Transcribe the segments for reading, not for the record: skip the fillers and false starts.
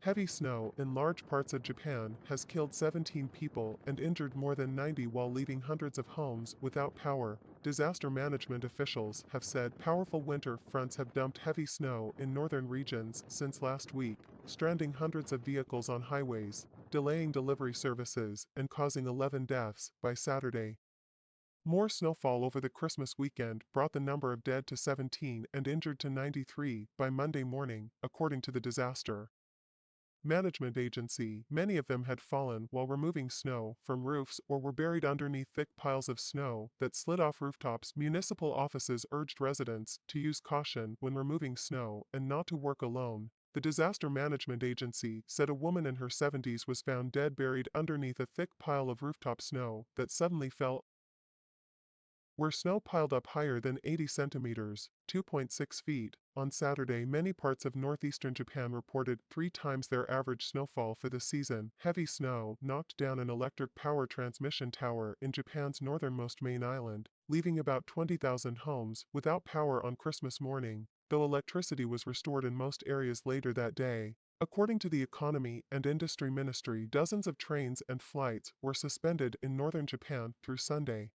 Heavy snow in large parts of Japan has killed 17 people and injured more than 90 while leaving hundreds of homes without power. Disaster management officials have said powerful winter fronts have dumped heavy snow in northern regions since last week, stranding hundreds of vehicles on highways, delaying delivery services, and causing 11 deaths by Saturday. More snowfall over the Christmas weekend brought the number of dead to 17 and injured to 93 by Monday morning, according to the disaster management agency. Many of them had fallen while removing snow from roofs or were buried underneath thick piles of snow that slid off rooftops. Municipal offices urged residents to use caution when removing snow and not to work alone. The Disaster Management Agency said a woman in her 70s was found dead buried underneath a thick pile of rooftop snow that suddenly fell where snow piled up higher than 80 centimeters, 2.6 feet. On Saturday, many parts of northeastern Japan reported 3 times their average snowfall for the season. Heavy snow knocked down an electric power transmission tower in Japan's northernmost main island, leaving about 20,000 homes without power on Christmas morning, though electricity was restored in most areas later that day. According to the Economy and Industry Ministry, dozens of trains and flights were suspended in northern Japan through Sunday.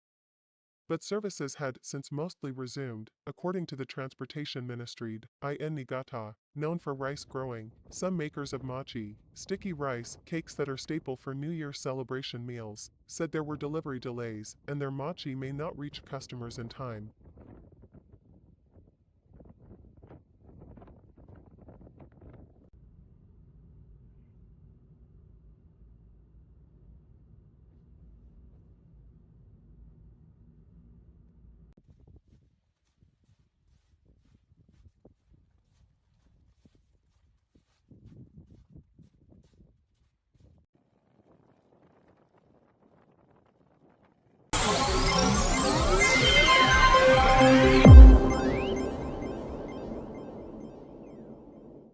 But services had since mostly resumed, according to the Transportation Ministry. In Niigata, known for rice growing, some makers of mochi, sticky rice cakes that are staple for New Year celebration meals, said there were delivery delays and their mochi may not reach customers in time.